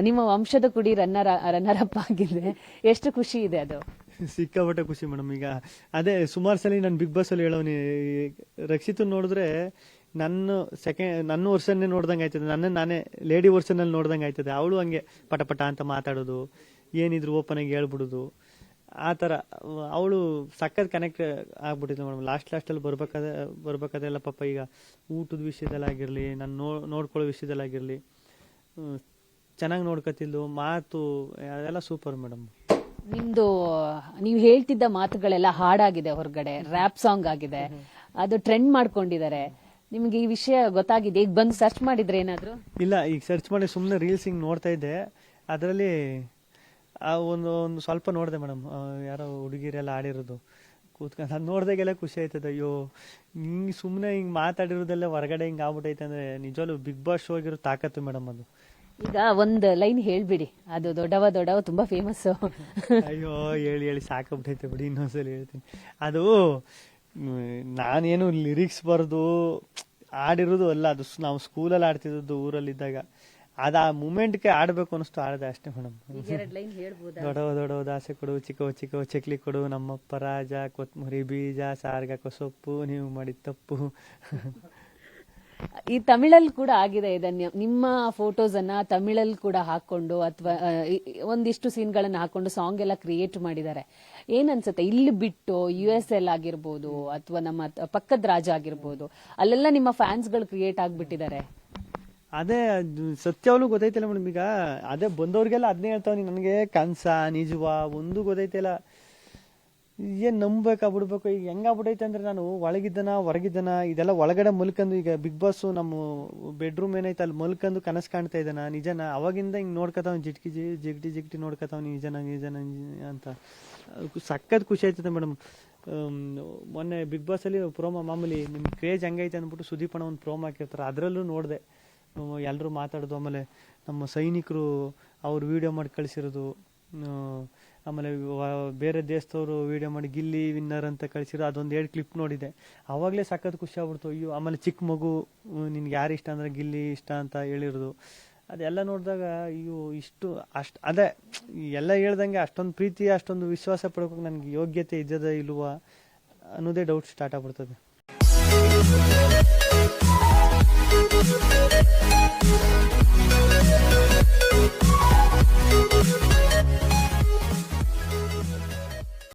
ನಿಮ್ಮ ವಂಶದ ಕುಡಿ ರನ್ನರ್ ಅಪ್ ಆಗಿದೆ, ಎಷ್ಟು ಖುಷಿ ಇದೆ ಅದು? ಸಿಕ್ಕಾಪಟ್ಟೆ ಖುಷಿ ಮೇಡಮ್. ಈಗ ಅದೇ ಸುಮಾರು ಸಲ ನಾನು ಬಿಗ್ ಬಾಸ್ ಅಲ್ಲಿ ಹೇಳೋನಿ, ರಕ್ಷಿತ್ ನೋಡಿದ್ರೆ ನನ್ನ ವರ್ಷನ್ನೇ ನೋಡ್ದಂಗೆ ಆಯ್ತದೆ, ನಾನೇ ಲೇಡಿ ವರ್ಷನಲ್ಲಿ ನೋಡ್ದಂಗೆ ಆಯ್ತದೆ. ಅವಳು ಹಂಗೆ ಪಟ ಅಂತ ಮಾತಾಡೋದು, ಏನಿದ್ರು ಓಪನ್ ಆಗಿ ಹೇಳ್ಬಿಡುದು, ಆ ಥರ ಅವಳು ಸಖತ್ ಕನೆಕ್ಟ್ ಆಗ್ಬಿಟ್ಟಿದ್ಲು ಮೇಡಮ್. ಲಾಸ್ಟಲ್ಲಿ ಬರ್ಬೇಕಾದೆಲ್ಲ ಪಾಪ ಈಗ ಊಟದ ವಿಷಯದಲ್ಲಾಗಿರಲಿ, ನಾನು ನೋಡ್ಕೊಳ್ಳೋ ವಿಷಯದಲ್ಲಾಗಿರಲಿ ಚೆನ್ನಾಗಿ ನೋಡ್ಕೊತಿದ್ಲು. ಮಾತು ಅದೆಲ್ಲ ಸೂಪರ್ ಮೇಡಮ್. ನಿಮ್ದು ನೀವು ಹೇಳ್ತಿದ್ದ ಮಾತುಗಳೆಲ್ಲ ಹಾಡಾಗಿದೆ, ಹೊರಗಡೆ ರ್ಯಾಪ್ ಸಾಂಗ್ ಆಗಿದೆ, ಅದು ಟ್ರೆಂಡ್ ಮಾಡ್ಕೊಂಡಿದ್ದಾರೆ. ನಿಮ್ಗೆ ಈ ವಿಷಯ ಗೊತ್ತಾಗಿದೆ? ಈಗ ಬಂದು ಸರ್ಚ್ ಮಾಡಿದ್ರೆ ಏನಾದ್ರು? ಇಲ್ಲ, ಈಗ ಸರ್ಚ್ ಮಾಡಿ ಸುಮ್ಮನೆ ರೀಲ್ಸ್ ಹಿಂಗ್ ನೋಡ್ತಾ ಇದ್ದೆ, ಅದರಲ್ಲಿ ಒಂದು ಸ್ವಲ್ಪ ನೋಡಿದೆ ಮೇಡಮ್. ಯಾರೋ ಹುಡುಗಿರೆಲ್ಲ ಆಡಿರೋದು ಕೂತ್ಕೊಂಡು ಅದು ನೋಡ್ದಾಗೆಲ್ಲ ಖುಷಿ ಆಯ್ತದೆ. ಅಯ್ಯೋ, ಹಿಂಗೆ ಸುಮ್ಮನೆ ಹಿಂಗೆ ಮಾತಾಡಿರೋದೆಲ್ಲ ಹೊರಗಡೆ ಹಿಂಗೆ ಆಗ್ಬಿಟ್ಟೈತೆ ಅಂದ್ರೆ ನಿಜವಾಗ್ಲೂ ಬಿಗ್ ಬಾಸ್ ಶೋ ಆಗಿರೋ ತಾಕತ್ತು ಮೇಡಮ್ ಅದು. ಈಗ ಒಂದ್ ಲೈನ್ ಹೇಳ್ಬಿಡಿ, ಅದು ದೊಡ್ಡವ ತುಂಬಾ ಫೇಮಸ್. ಅಯ್ಯೋ, ಹೇಳಿ ಸಾಕಾಗ್ಬಿಟ್ಟೈತೆ ಬಿಡಿ, ಇನ್ನೊಂದ್ಸಲ ಹೇಳ್ತೀನಿ. ಅದು ನಾನೇನು ಲಿರಿಕ್ಸ್ ಬರೆದು ಆಡಿರೋದು ಅಲ್ಲ, ಅದು ನಾವು ಸ್ಕೂಲಲ್ಲಿ ಆಡ್ತಿದ್ದು ಊರಲ್ಲಿದ್ದಾಗ. ಅದು ಆ ಮೂಮೆಂಟ್ಗೆ ಆಡ್ಬೇಕು ಅನಿಸ್ತು, ಆಡದೆ ಅಷ್ಟೇ ಮೇಡಮ್. ದೊಡ್ಡವ ದಾಸೆ ಕೊಡು, ಚಿಕ್ಕವ ಚಕ್ಲಿ ಕೊಡು, ನಮ್ಮಪ್ಪ ರಾಜ, ಕೊತ್ತಂಬರಿ ಬೀಜ, ಸಾರ್ಗಾಕೋ ಸೊಪ್ಪು, ನೀವು ಮಾಡಿದ ತಪ್ಪು. ಈ ತಮಿಳಲ್ಲಿ ಕೂಡ ಆಗಿದೆ ಇದನ್ನ, ನಿಮ್ಮ ಫೋಟೋಸ್ ಅನ್ನ ತಮಿಳಲ್ಲಿ ಕೂಡ ಹಾಕೊಂಡು ಅಥವಾ ಒಂದಿಷ್ಟು ಸೀನ್ಗಳನ್ನ ಹಾಕೊಂಡು ಸಾಂಗ್ ಎಲ್ಲ ಕ್ರಿಯೇಟ್ ಮಾಡಿದ್ದಾರೆ. ಏನ್ ಅನ್ಸುತ್ತೆ, ಇಲ್ಲಿ ಬಿಟ್ಟು US ಆಗಿರ್ಬೋದು ಅಥವಾ ನಮ್ಮ ಪಕ್ಕದ ರಾಜ ಆಗಿರ್ಬೋದು, ಅಲ್ಲೆಲ್ಲ ನಿಮ್ಮ ಫ್ಯಾನ್ಸ್ ಗಳು ಕ್ರಿಯೇಟ್ ಆಗ್ಬಿಟ್ಟಿದ್ದಾರೆ. ಅದೇ ಸತ್ಯವೂ ಗೊತ್ತೈತಿಲ್ಲ ಮೇಡಮ್. ಈಗ ಅದೇ ಬಂದವ್ರಿಗೆಲ್ಲ ಅದನ್ನೇ ಹೇಳ್ತಾವನಿ, ನನಗೆ ಕನ್ಸ ನಿಜವಾ ಒಂದು ಗೊತ್ತೈತಿಲ್ಲ, ಏನ್ ನಂಬೇಕಾ ಬಿಡ್ಬೇಕು. ಈಗ ಹೆಂಗಾಗ್ಬಿಟ್ಟೈತೆ ಅಂದ್ರೆ, ನಾನು ಒಳಗಿದ್ದನ ಹೊರಗಿದ್ದನ ಇದೆಲ್ಲ ಒಳಗಡೆ ಮಲ್ಕೊಂಡು, ಈಗ ಬಿಗ್ ಬಾಸ್ ನಮ್ಮ ಬೆಡ್ರೂಮ್ ಏನೈತೆ ಅಲ್ಲಿ ಮಲ್ಕೊಂಡು ಕನಸು ಕಾಣ್ತಾ ಇದ್ದಾನ ನಿಜನ, ಅವಾಗಿಂದ ಹಿಂಗ್ ನೋಡ್ಕೊತಾವ್ ಜಿಗ್ಟಿ ನೋಡ್ಕೊತಾವ್ ನಿಜನ ಅಂತ ಸಖತ್ ಖುಷಿ ಆಯ್ತದೆ ಮೇಡಮ್. ಮೊನ್ನೆ ಬಿಗ್ ಬಾಸ್ ಅಲ್ಲಿ ಪ್ರೋಮೋ ಮಾಮೂಲಿ ನಿಮ್ ಕ್ರೇಜ್ ಹಂಗೈತೆ ಅಂದ್ಬಿಟ್ಟು ಸುದೀಪ್ ಅಣ್ಣ ಒಂದು ಪ್ರೋಮೋ ಹಾಕಿರ್ತಾರೆ, ಅದ್ರಲ್ಲೂ ನೋಡಿದೆ ಎಲ್ಲರೂ ಮಾತಾಡೋದು. ಆಮೇಲೆ ನಮ್ಮ ಸೈನಿಕರು ಅವ್ರು ವಿಡಿಯೋ ಮಾಡಿ ಕಳಿಸಿರೋದು, ಆಮೇಲೆ ಬೇರೆ ದೇಶದವರು ವಿಡಿಯೋ ಮಾಡಿ ಗಿಲ್ಲಿ ವಿನ್ನರ್ ಅಂತ ಕಳಿಸಿರೋ ಅದೊಂದು 2 ಕ್ಲಿಪ್ ನೋಡಿದೆ. ಅವಾಗಲೇ ಸಖತ್ ಖುಷಿ ಆಗ್ಬಿಡ್ತು. ಅಯ್ಯೋ, ಆಮೇಲೆ ಚಿಕ್ಕ ಮಗು ನಿನ್ಗೆ ಯಾರು ಇಷ್ಟ ಅಂದ್ರೆ ಗಿಲ್ಲಿ ಇಷ್ಟ ಅಂತ ಹೇಳಿರೋದು, ಅದೆಲ್ಲ ನೋಡಿದಾಗ ಅಯ್ಯೋ ಅದೇ ಎಲ್ಲ ಹೇಳ್ದಂಗೆ ಅಷ್ಟೊಂದು ಪ್ರೀತಿ ಅಷ್ಟೊಂದು ವಿಶ್ವಾಸ ಪಡ್ಬೇಕು ನನಗೆ ಯೋಗ್ಯತೆ ಇದ್ದದ ಇಲ್ವಾ ಅನ್ನೋದೇ ಡೌಟ್ ಸ್ಟಾರ್ಟ್ ಆಗ್ಬಿಡ್ತದೆ.